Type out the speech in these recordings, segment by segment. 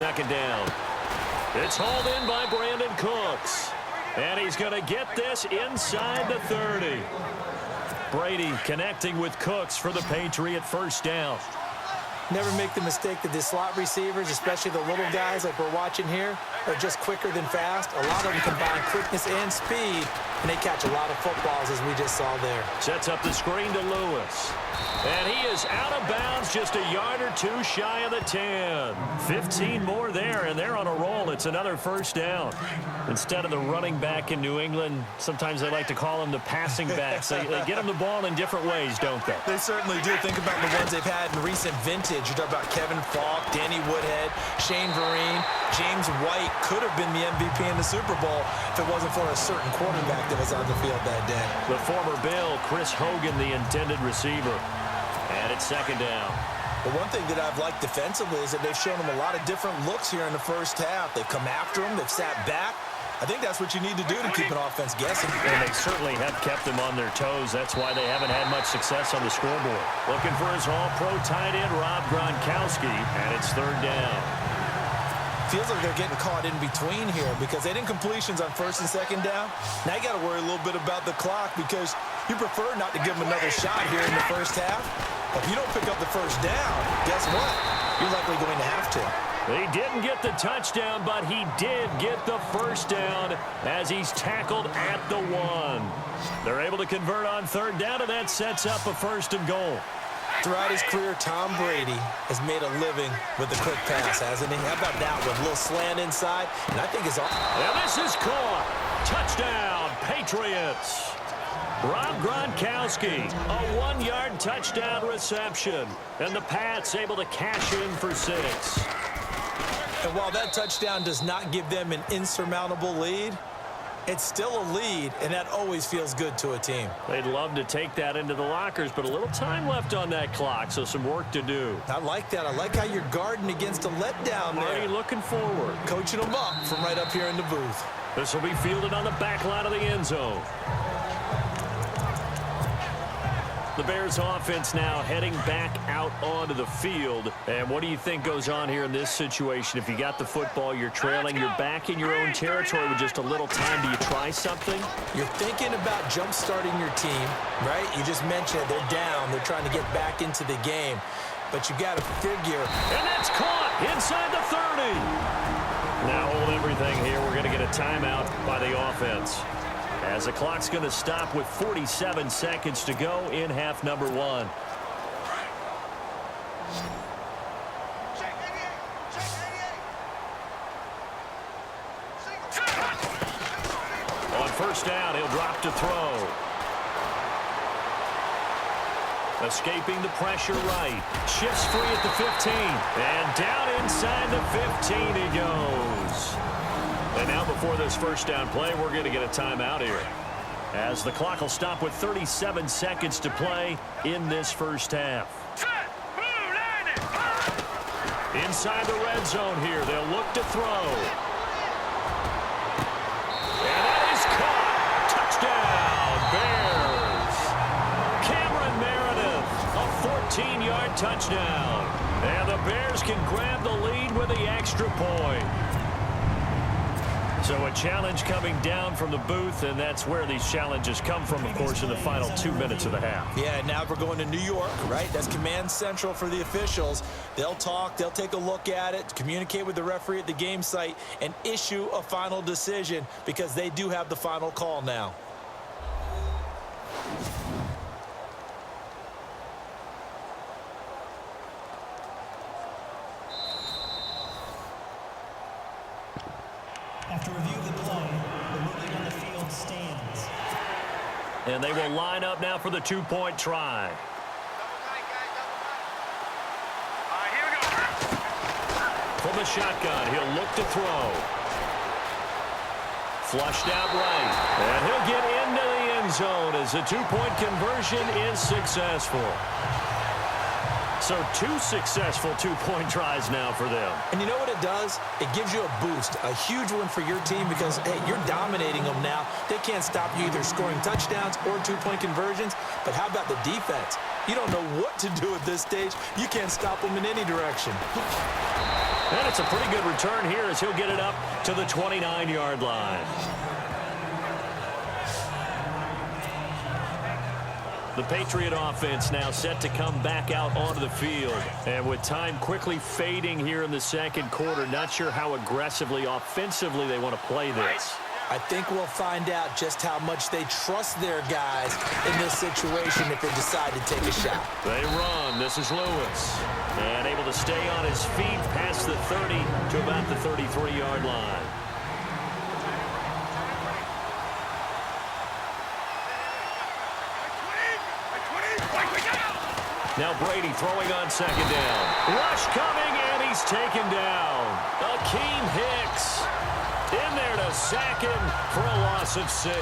Second down. It's hauled in by Brandon Cooks. And he's going to get this inside the 30. Brady connecting with Cooks for the Patriot first down. Never make the mistake that the slot receivers, especially the little guys like we're watching here, are just quicker than fast. A lot of them combine quickness and speed, and they catch a lot of footballs, as we just saw there. Sets up the screen to Lewis. And he is out of bounds, just a yard or two shy of the 10. 15 more there, and they're on a roll. It's another first down. Instead of the running back in New England, sometimes they like to call them the passing backs. They get them the ball in different ways, don't they? They certainly do. Think about the ones they've had in recent vintage. You talk about Kevin Falk, Danny Woodhead, Shane Vereen, James White could have been the MVP in the Super Bowl if it wasn't for a certain quarterback that was on the field that day. The former Bill, Chris Hogan, the intended receiver. And it's second down. The one thing that I've liked defensively is that they've shown them a lot of different looks here in the first half. They've come after them. They've sat back. I think that's what you need to do to keep an offense guessing. And they certainly have kept them on their toes. That's why they haven't had much success on the scoreboard. Looking for his all-pro tight end, Rob Gronkowski, and it's third down. Feels like they're getting caught in between here because they didn't completions on first and second down. Now you got to worry a little bit about the clock because you prefer not to give them another shot here in the first half. But if you don't pick up the first down, guess what? You're likely going to have to. He didn't get the touchdown, but he did get the first down as he's tackled at the 1. They're able to convert on third down, and that sets up a first and goal. Throughout his career, Tom Brady has made a living with the quick pass, hasn't he? How about that one? A little slant inside, and I think it's all. And this is caught. Touchdown, Patriots. Rob Gronkowski, a 1-yard touchdown reception. And the Pats able to cash in for 6. And while that touchdown does not give them an insurmountable lead, it's still a lead, and that always feels good to a team. They'd love to take that into the lockers, but a little time left on that clock, so some work to do. I like that. I like how you're guarding against a letdown there. Already looking forward. Coaching them up from right up here in the booth. This will be fielded on the back line of the end zone. The Bears offense now heading back out onto the field. And what do you think goes on here in this situation? If you got the football, you're trailing, you're back in your own territory with just a little time. Do you try something? You're thinking about jump-starting your team, right? You just mentioned they're down. They're trying to get back into the game. But you got to figure. And that's caught inside the 30. Now hold everything here. We're going to get a timeout by the offense, as the clock's going to stop with 47 seconds to go in half number 1. On first down, he'll drop to throw. Escaping the pressure right. Shifts free at the 15. And down inside the 15 he goes. And now before this first down play, we're going to get a timeout here, as the clock will stop with 37 seconds to play in this first half. Inside the red zone here, they'll look to throw. And that is caught. Touchdown, Bears. Cameron Meredith, a 14-yard touchdown. And the Bears can grab the lead with the extra point. So a challenge coming down from the booth, and that's where these challenges come from, of course, in the final 2 minutes of the half. Yeah, now we're going to New York, right? That's command central for the officials. They'll talk, they'll take a look at it, communicate with the referee at the game site, and issue a final decision because they do have the final call now. After review of the play, the ruling on the field stands. And they will line up now for the 2-point try. Here we go. From the shotgun, he'll look to throw. Flushed out right. And he'll get into the end zone as the 2-point conversion is successful. So 2 successful 2-point tries now for them. And you know what it does? It gives you a boost, a huge one for your team because, hey, you're dominating them now. They can't stop you either scoring touchdowns or 2-point conversions. But how about the defense? You don't know what to do at this stage. You can't stop them in any direction. And it's a pretty good return here as he'll get it up to the 29-yard line. The Patriot offense now set to come back out onto the field. And with time quickly fading here in the second quarter, not sure how aggressively, offensively they want to play this. I think we'll find out just how much they trust their guys in this situation if they decide to take a shot. They run. This is Lewis. And able to stay on his feet past the 30 to about the 33-yard line. Now Brady throwing on second down. Rush coming, and he's taken down. Akeem Hicks in there to sack him for a loss of 6.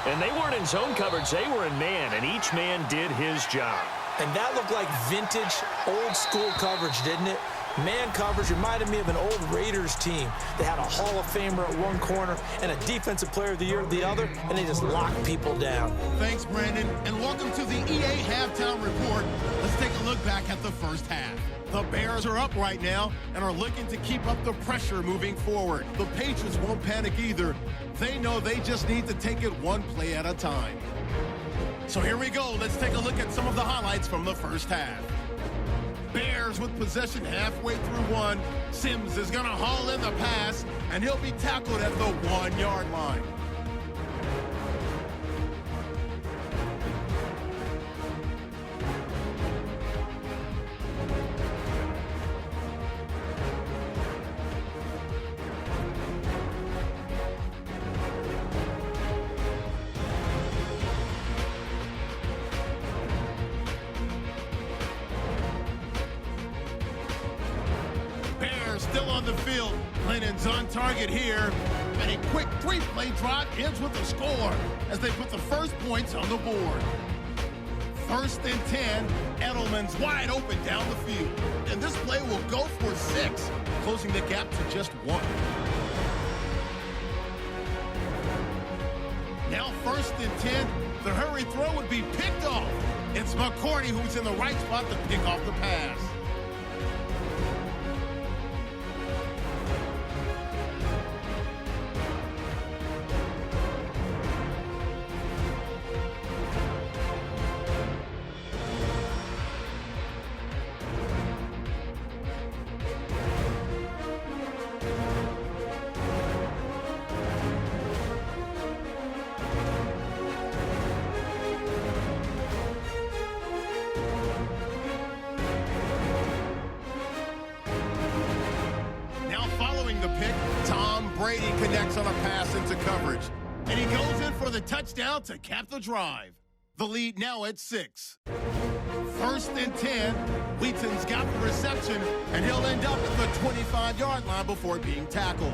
And they weren't in zone coverage. They were in man, and each man did his job. And that looked like vintage, old-school coverage, didn't it? Man coverage reminded me of an old Raiders team. They had a Hall of Famer at one corner and a Defensive Player of the Year at the other, and they just locked people down. Thanks, Brandon, and welcome to the EA Halftime Report. Let's take a look back at the first half. The Bears are up right now and are looking to keep up the pressure moving forward. The Patriots won't panic either. They know they just need to take it one play at a time. So here we go. Let's take a look at some of the highlights from the first half. Bears with possession halfway through one. Sims is going to haul in the pass, and he'll be tackled at the 1-yard line. Still on the field. Lennon's on target here. And a quick 3-play drive ends with a score as they put the first points on the board. 1st and 10. Edelman's wide open down the field. And this play will go for 6, closing the gap to just 1. Now 1st and 10. The hurry throw would be picked off. It's McCourty who's in the right spot to pick off the pass. Brady connects on a pass into coverage, and he goes in for the touchdown to cap the drive. The lead now at 6. 1st and 10. Wheaton's got the reception, and he'll end up at the 25-yard line before being tackled.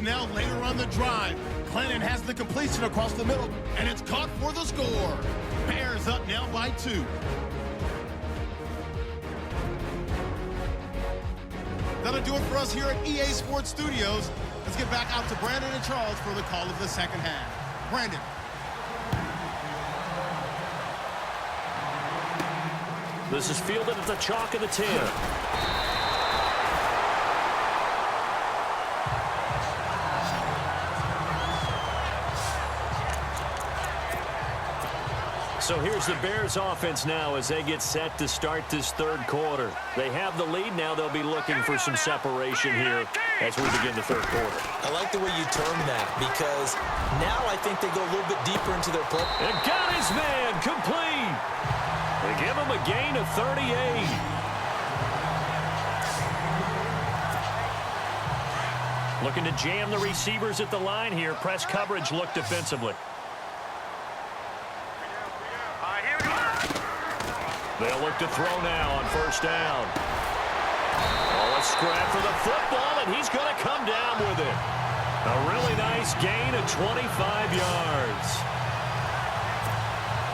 Now later on the drive, Clinton has the completion across the middle, and it's caught for the score. Bears up now by 2. That'll do it for us here at EA Sports Studios. Let's get back out to Brandon and Charles for the call of the second half. Brandon. This is fielded at the chalk of the 10. So here's the Bears offense now as they get set to start this third quarter. They have the lead now. They'll be looking for some separation here as we begin the third quarter. I like the way you term that because now I think they go a little bit deeper into their play. And got his man complete. They give him a gain of 38. Looking to jam the receivers at the line here. Press coverage look defensively. They'll look to throw now on first down. Oh, a scrap for the football, and he's going to come down with it. A really nice gain of 25 yards.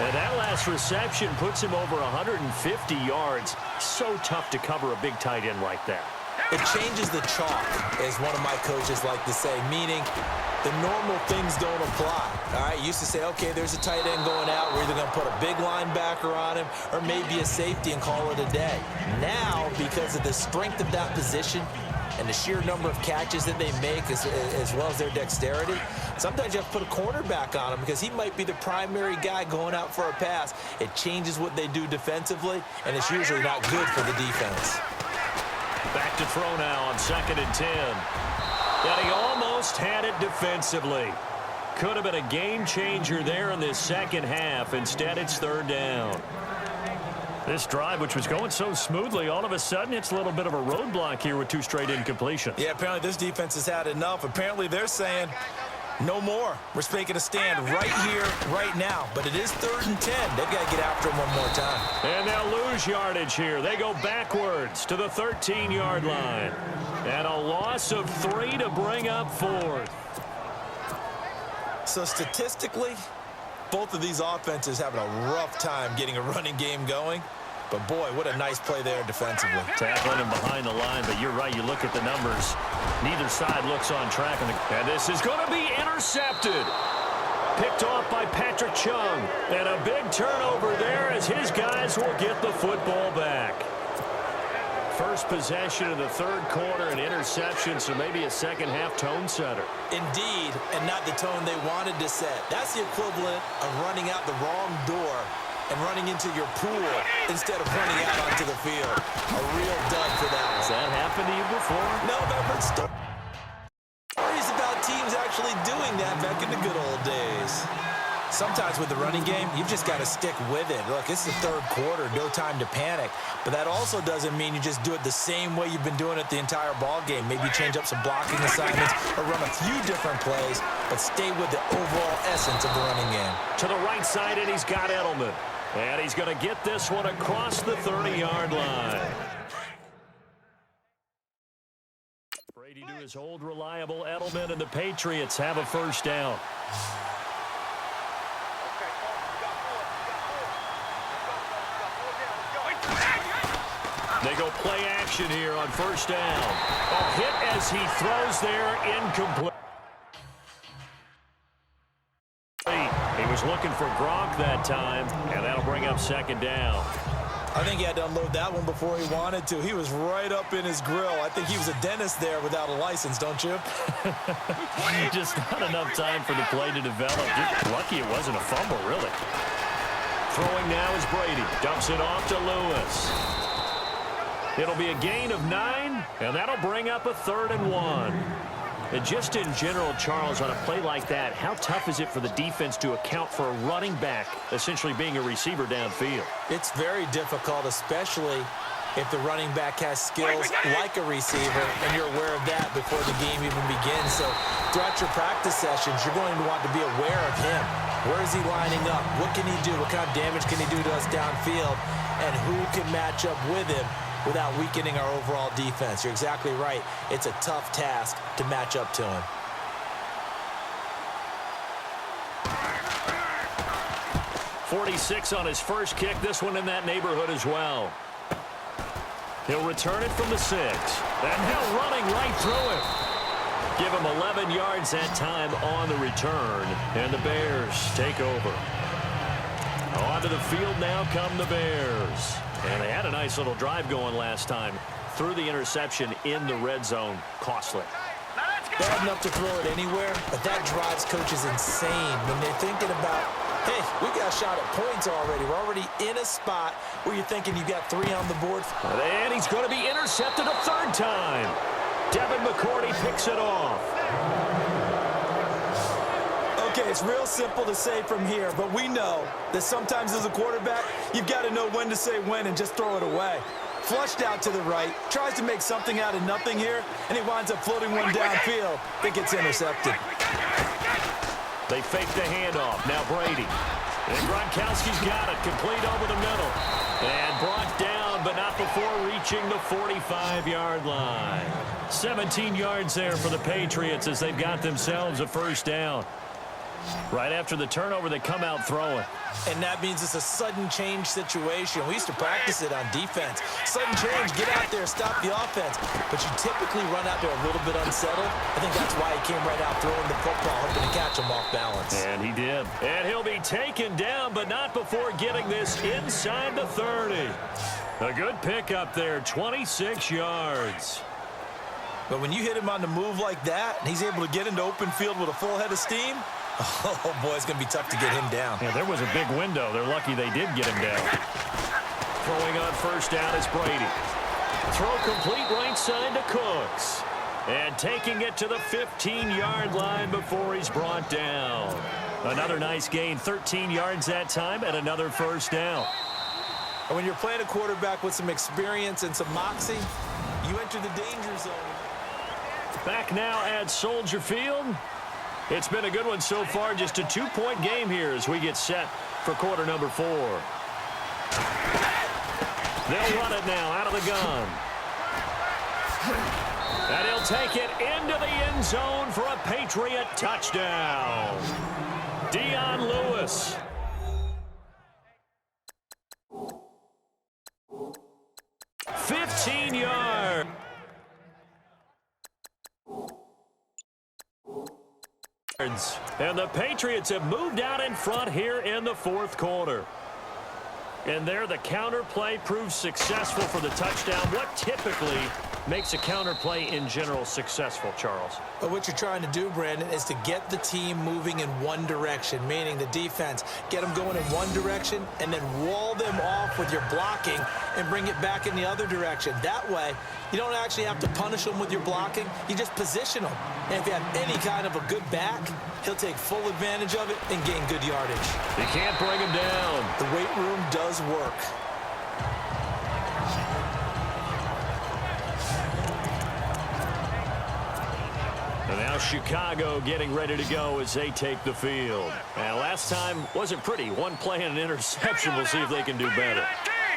And that last reception puts him over 150 yards. So tough to cover a big tight end like that. It changes the chalk, as one of my coaches like to say, meaning the normal things don't apply. All right, used to say, okay, there's a tight end going out. We're either going to put a big linebacker on him or maybe a safety and call it a day. Now, because of the strength of that position and the sheer number of catches that they make as well as their dexterity, sometimes you have to put a cornerback on him because he might be the primary guy going out for a pass. It changes what they do defensively, and it's usually not good for the defense. Back to throw now on 2nd and 10. And he almost had it defensively. Could have been a game changer there in this second half. Instead, it's 3rd down. This drive, which was going so smoothly, all of a sudden it's a little bit of a roadblock here with 2 straight incompletions. Yeah, apparently this defense has had enough. Apparently they're saying, no more. We're making a stand right here, right now. But it is 3rd and 10. They've got to get after him one more time. And they'll lose yardage here. They go backwards to the 13-yard line. And a loss of 3 to bring up 4th. So statistically, both of these offenses having a rough time getting a running game going. But, boy, what a nice play there defensively. Tackling him behind the line, but you're right. You look at the numbers. Neither side looks on track. And this is going to be intercepted. Picked off by Patrick Chung. And a big turnover there as his guys will get the football back. First possession of the 3rd quarter, an interception, so maybe a second-half tone setter. Indeed, and not the tone they wanted to set. That's the equivalent of running out the wrong door and running into your pool instead of running out onto the field. A real dud for that. Has that happened to you before? No, but I've heard stories about teams actually doing that back in the good old days. Sometimes with the running game, you've just got to stick with it. Look, it's the 3rd quarter, no time to panic. But that also doesn't mean you just do it the same way you've been doing it the entire ball game. Maybe change up some blocking assignments or run a few different plays, but stay with the overall essence of the running game. To the right side, and he's got Edelman. And he's going to get this one across the 30-yard line. Brady to his old reliable Edelman, and the Patriots have a 1st down. They go play action here on 1st down. A hit as he throws there, incomplete. He was looking for Gronk that time, and that'll bring up 2nd down. I think he had to unload that one before he wanted to. He was right up in his grill. I think he was a dentist there without a license, don't you? Just not enough time for the play to develop. Just lucky it wasn't a fumble, really. Throwing now is Brady. Dumps it off to Lewis. It'll be a gain of 9, and that'll bring up a 3rd and 1. And just in general, Charles, on a play like that, how tough is it for the defense to account for a running back essentially being a receiver downfield? It's very difficult, especially if the running back has skills like a receiver, and you're aware of that before the game even begins. So throughout your practice sessions, you're going to want to be aware of him. Where is he lining up? What can he do? What kind of damage can he do to us downfield? And who can match up with him without weakening our overall defense? You're exactly right. It's a tough task to match up to him. .46 on his first kick. This one in that neighborhood as well. He'll return it from the 6. And now running right through it. Give him 11 yards that time on the return. And the Bears take over. Onto the field now come the Bears. And they had a nice little drive going last time. Threw the interception in the red zone. Costly. Bad enough to throw it anywhere, but that drives coaches insane when they're thinking about, hey, we got a shot at points already. We're already in a spot where you're thinking you got 3 on the board. And he's going to be intercepted a 3rd time. Devin McCourty picks it off. Okay, it's real simple to say from here, but we know that sometimes as a quarterback, you've got to know when to say when and just throw it away. Flushed out to the right, tries to make something out of nothing here, and he winds up floating one downfield that gets intercepted. They fake the handoff. Now Brady. And Gronkowski's got it. Complete over the middle. And brought down, but not before reaching the 45-yard line. 17 yards there for the Patriots as they've got themselves a 1st down. Right after the turnover, they come out throwing. And that means it's a sudden change situation. We used to practice it on defense. Sudden change, get out there, stop the offense. But you typically run out there a little bit unsettled. I think that's why he came right out throwing the football, hoping to catch him off balance. And he did. And he'll be taken down, but not before getting this inside the 30. A good pick up there, 26 yards. But when you hit him on the move like that, and he's able to get into open field with a full head of steam, oh, boy, it's going to be tough to get him down. Yeah, there was a big window. They're lucky they did get him down. Throwing on first down is Brady. Throw complete right side to Cooks. And taking it to the 15-yard line before he's brought down. Another nice gain, 13 yards that time, and another first down. And when you're playing a quarterback with some experience and some moxie, you enter the danger zone. Back now at Soldier Field. It's been a good one so far. Just a 2-point game here as we get set for quarter number 4. They'll run it now out of the gun. And he'll take it into the end zone for a Patriot touchdown. Dion Lewis. $15-yard. And the Patriots have moved out in front here in the 4th quarter. And there the counter play proves successful for the touchdown. What typically makes a counter play in general successful, Charles? But what you're trying to do, Brandon, is to get the team moving in one direction, meaning the defense. Get them going in one direction and then wall them off with your blocking and bring it back in the other direction. That way, you don't actually have to punish them with your blocking. You just position them. And if you have any kind of a good back, he'll take full advantage of it and gain good yardage. You can't bring him down. The weight room does work. And now Chicago getting ready to go as they take the field. And last time wasn't pretty. One play and an interception. We'll see if they can do better.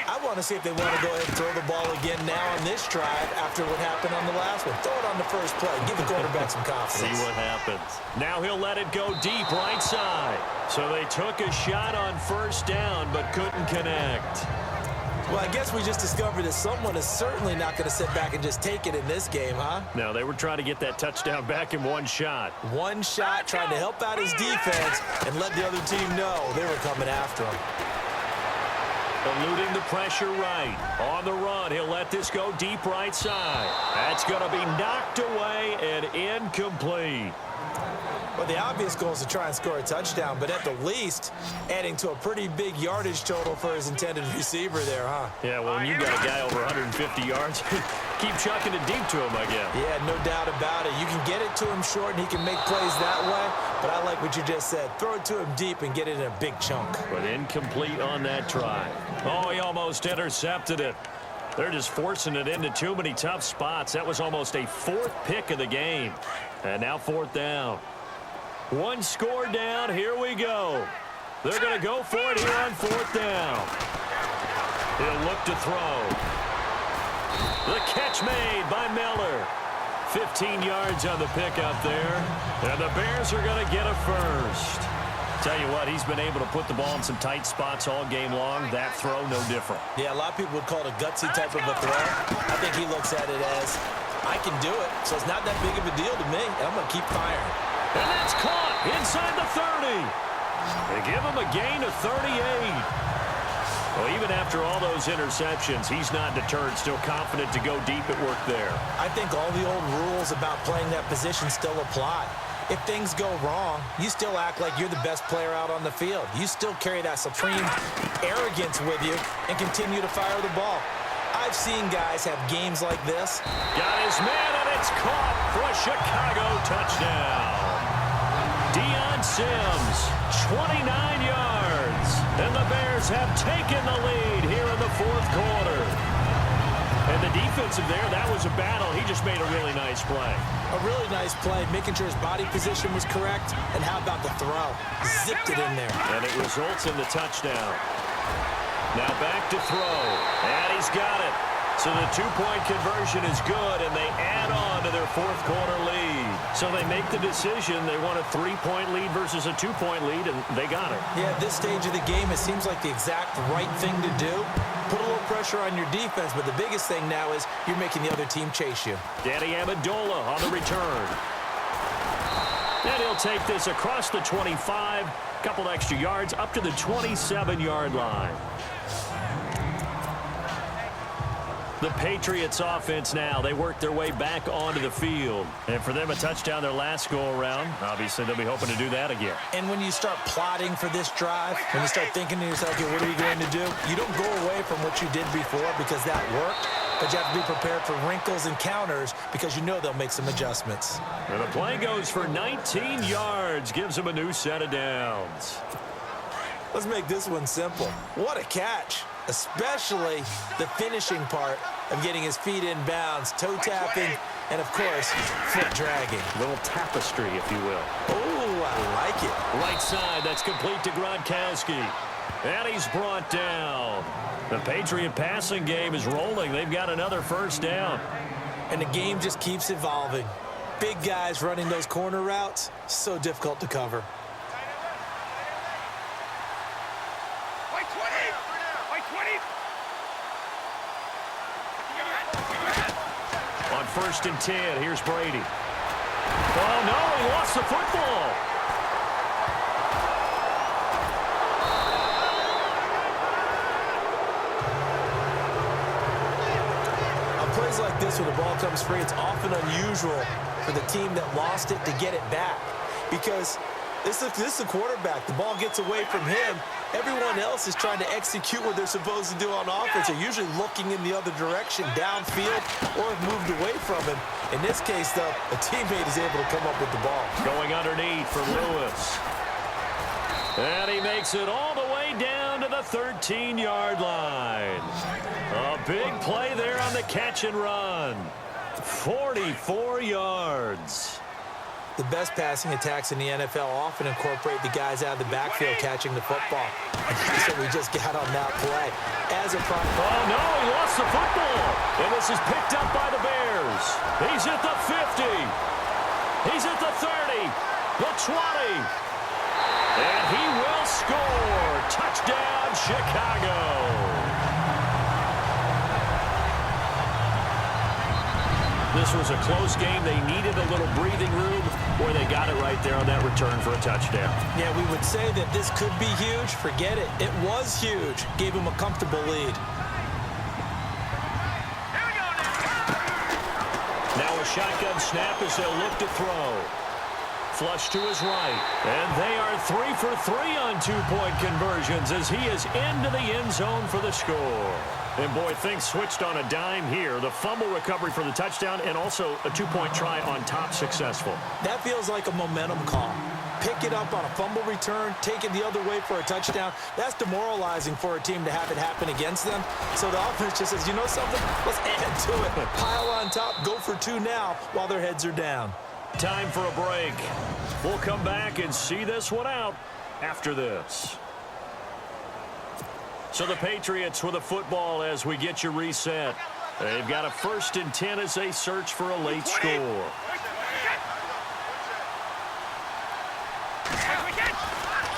I want to see if they want to go ahead and throw the ball again now on this drive after what happened on the last one. Throw it on the first play. Give the quarterback some confidence. See what happens. Now he'll let it go deep right side. So they took a shot on first down but couldn't connect. Well, I guess we just discovered that someone is certainly not going to sit back and just take it in this game, huh? No, they were trying to get that touchdown back in one shot. One shot, trying to help out his defense and let the other team know they were coming after him. Eluding the pressure right. On the run, he'll let this go deep right side. That's going to be knocked away and incomplete. Well, the obvious goal is to try and score a touchdown, but at the least, adding to a pretty big yardage total for his intended receiver there, huh? Yeah, well, when you got a guy over 150 yards, keep chucking it deep to him, I guess. Yeah, no doubt about it. You can get it to him short, and he can make plays that way, but I like what you just said. Throw it to him deep and get it in a big chunk. But incomplete on that try. Oh, he almost intercepted it. They're just forcing it into too many tough spots. That was almost a 4th pick of the game. And now 4th down. One score down. Here we go. They're going to go for it here on 4th down. He'll look to throw. The catch made by Miller. 15 yards on the pickup there. And the Bears are going to get a first. Tell you what, he's been able to put the ball in some tight spots all game long. That throw, no different. Yeah, a lot of people would call it a gutsy type of a throw. I think he looks at it as, I can do it, so it's not that big of a deal to me, and I'm going to keep firing. And that's caught inside the 30. They give him a gain of 38. Well, even after all those interceptions, he's not deterred, still confident to go deep at work there. I think all the old rules about playing that position still apply. If things go wrong, you still act like you're the best player out on the field. You still carry that supreme arrogance with you and continue to fire the ball. I've seen guys have games like this. Got his man, and it's caught for a Chicago touchdown. Deion Sims, 29 yards. And the Bears have taken the lead here in the 4th quarter. And the defensive there, that was a battle. He just made a really nice play. A really nice play, making sure his body position was correct. And how about the throw? Zipped it in there. And it results in the touchdown. Now back to throw. And he's got it. So the two-point conversion is good, and they add on to their fourth-quarter lead. So they make the decision. They want a three-point lead versus a two-point lead, and they got it. Yeah, at this stage of the game, it seems like the exact right thing to do. Put a little pressure on your defense, but the biggest thing now is you're making the other team chase you. Danny Amendola on the return. And he'll take this across the 25, couple extra yards up to the 27-yard line. The Patriots offense now, they work their way back onto the field. And for them, a touchdown their last go-around. Obviously, they'll be hoping to do that again. And when you start plotting for this drive, when you start thinking to yourself, okay, what are we going to do? You don't go away from what you did before because that worked. But you have to be prepared for wrinkles and counters because you know they'll make some adjustments. And the play goes for 19 yards, gives them a new set of downs. Let's make this one simple. What a catch, especially the finishing part of getting his feet in bounds, toe tapping, and, of course, foot dragging. Little tapestry, if you will. Oh, I like it. Right side, that's complete to Gronkowski. And he's brought down. The Patriot passing game is rolling. They've got another first down. And the game just keeps evolving. Big guys running those corner routes, so difficult to cover. White 20! White 20! On 1st and 10, here's Brady. Oh, no, he lost the football. Plays like this where the ball comes free, it's often unusual for the team that lost it to get it back because this is a quarterback. The ball gets away from him. Everyone else is trying to execute what they're supposed to do on offense. They're usually looking in the other direction, downfield, or have moved away from him. In this case, though, a teammate is able to come up with the ball. Going underneath for Lewis. And he makes it all the way down to the 13-yard line. A big play there on the catch and run. 44 yards. The best passing attacks in the NFL often incorporate the guys out of the backfield catching the football. And that's what we just got on that play. As a oh, no, he lost the football. And this is picked up by the Bears. He's at the 50. He's at the 30. The 20. And he will score. Touchdown, Chicago. This was a close game. They needed a little breathing room. Boy, they got it right there on that return for a touchdown. Yeah, we would say that this could be huge. Forget it. It was huge. Gave him a comfortable lead. Now a shotgun snap as they'll look to throw. Flush to his right. And they are 3 for 3 on two-point conversions as he is into the end zone for the score. And, boy, things switched on a dime here. The fumble recovery for the touchdown and also a two-point try on top successful. That feels like a momentum call. Pick it up on a fumble return, take it the other way for a touchdown. That's demoralizing for a team to have it happen against them. So the offense just says, you know something? Let's add to it. Pile on top, go for 2 now while their heads are down. Time for a break. We'll come back and see this one out after this. So the Patriots with a football as we get you reset. They've got a 1st and 10 as they search for a late score.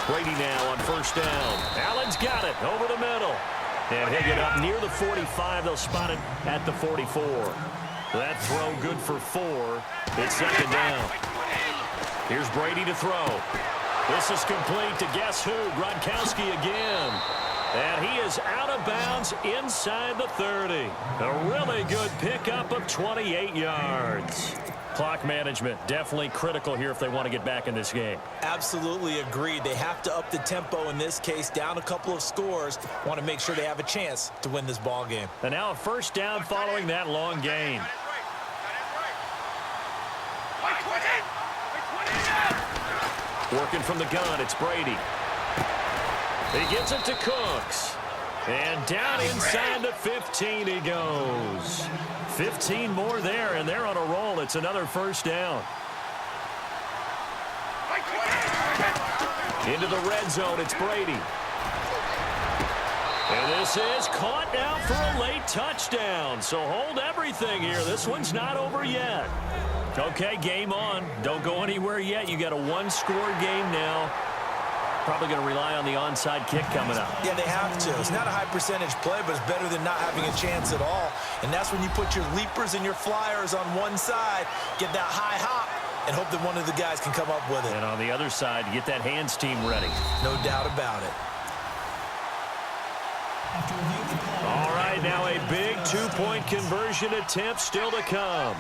Brady now on 1st down. Allen's got it over the middle. And he'll get up near the 45. They'll spot it at the 44. That throw good for 4. It's 2nd down. Here's Brady to throw. This is complete to guess who? Gronkowski again. And he is out of bounds inside the 30. A really good pickup of 28 yards. Clock management definitely critical here if they want to get back in this game. Absolutely agreed. They have to up the tempo in this case, down a couple of scores. Want to make sure they have a chance to win this ball game. And now a 1st down following that long gain. Working from the gun, it's Brady. He gets it to Cooks. And down inside the 15 he goes. 15 more there, and they're on a roll. It's another 1st down. Into the red zone, it's Brady. And This is caught now for a late touchdown. So hold everything here. This one's not over yet. Okay, game on. Don't go anywhere yet. You got a one-score game now. Probably going to rely on the onside kick coming up. Yeah, they have to. It's not a high percentage play, but it's better than not having a chance at all. And that's when you put your leapers and your flyers on one side, get that high hop, and hope that one of the guys can come up with it. And on the other side, get that hands team ready. No doubt about it. All right, now a big two-point conversion attempt still to come.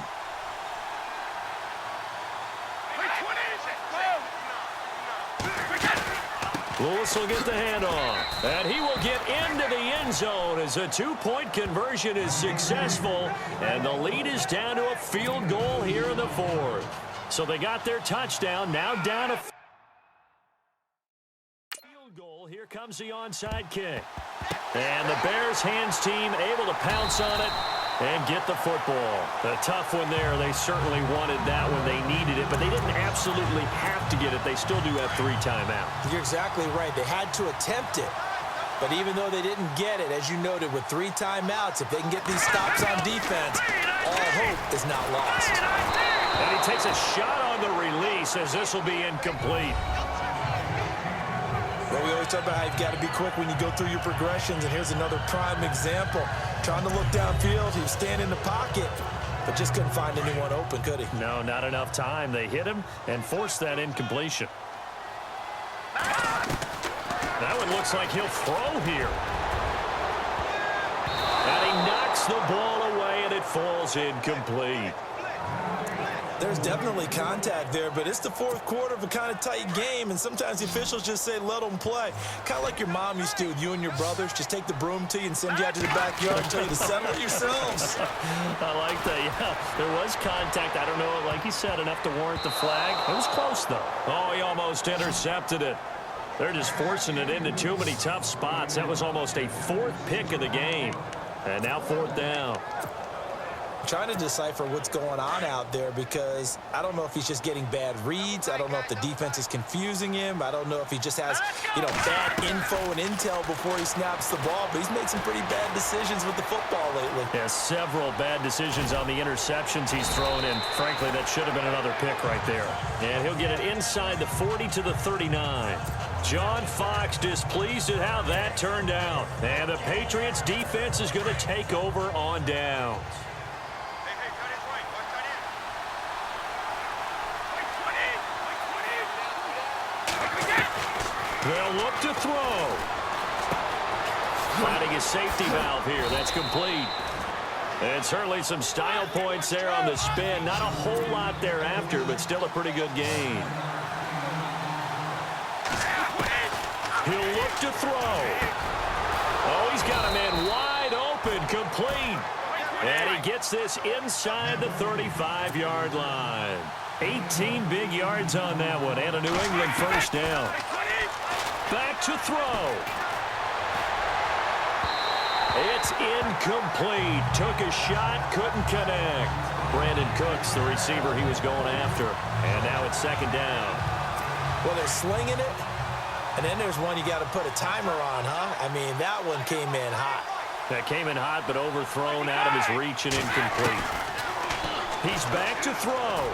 Lewis will get the handoff, and he will get into the end zone as a two-point conversion is successful, and the lead is down to a field goal here in the fourth. So they got their touchdown, now down a field goal. Here comes the onside kick. And the Bears hands team able to pounce on it and get the football. A tough one there. They certainly wanted that one. They needed it, but they didn't absolutely have to get it. They still do have 3 timeouts. You're exactly right. They had to attempt it. But even though they didn't get it, as you noted, with 3 timeouts, if they can get these stops on defense, all hope is not lost. And he takes a shot on the release as this will be incomplete. Well, we always talk about how you've got to be quick when you go through your progressions, and here's another prime example. Trying to look downfield, he was standing in the pocket, but just couldn't find anyone open, could he? No, not enough time. They hit him and forced that incompletion. That one looks like he'll throw here. And he knocks the ball away, and it falls incomplete. There's definitely contact there, but it's the fourth quarter of a kind of tight game, and sometimes the officials just say, let them play. Kind of like your mom used to with you and your brothers. Just take the broom to you and send you out to the backyard and tell you to settle it yourselves. I like that, yeah. There was contact. I don't know, like he said, enough to warrant the flag. It was close, though. Oh, he almost intercepted it. They're just forcing it into too many tough spots. That was almost a 4th pick of the game. And now 4th down. Trying to decipher what's going on out there, because I don't know if he's just getting bad reads. I don't know if the defense is confusing him. I don't know if he just has, bad info and intel before he snaps the ball, but he's made some pretty bad decisions with the football lately. Yeah, several bad decisions on the interceptions he's thrown in. Frankly, that should have been another pick right there. And he'll get it inside the 40 to the 39. John Fox displeased at how that turned out. And the Patriots defense is going to take over on downs. They'll look to throw. Finding his safety valve here. That's complete. And certainly some style points there on the spin. Not a whole lot thereafter, but still a pretty good gain. He'll look to throw. Oh, he's got a man wide open, complete. And he gets this inside the 35-yard line. 18 big yards on that one, and a New England first down. Back to throw. It's incomplete. Took a shot, couldn't connect. Brandon Cooks, the receiver he was going after. And now it's 2nd down. Well, they're slinging it, and then there's one you got to put a timer on, huh? I mean, that one came in hot. That came in hot, but overthrown out of his reach and incomplete. He's back to throw.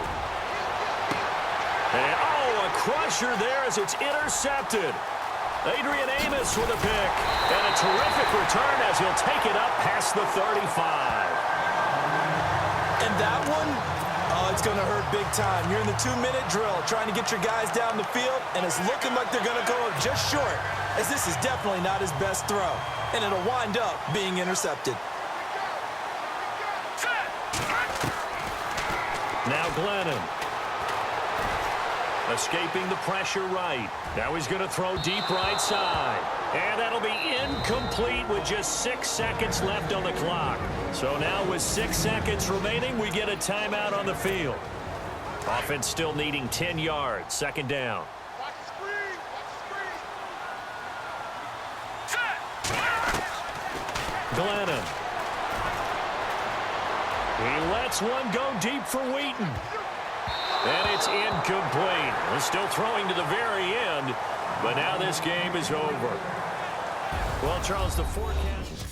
And, a crusher there as it's intercepted. Adrian Amos with a pick. And a terrific return as he'll take it up past the 35. And that one, it's going to hurt big time. You're in the 2-minute drill trying to get your guys down the field, and it's looking like they're going to go just short, as this is definitely not his best throw. And it'll wind up being intercepted. Now Glennon. Escaping the pressure right. Now he's going to throw deep right side. And that'll be incomplete with just 6 seconds left on the clock. So now with 6 seconds remaining, we get a timeout on the field. Offense still needing 10 yards. 2nd down. Glennon. He lets one go deep for Wheaton. And it's incomplete. We're still throwing to the very end, but now this game is over. Well, Charles, the forecast.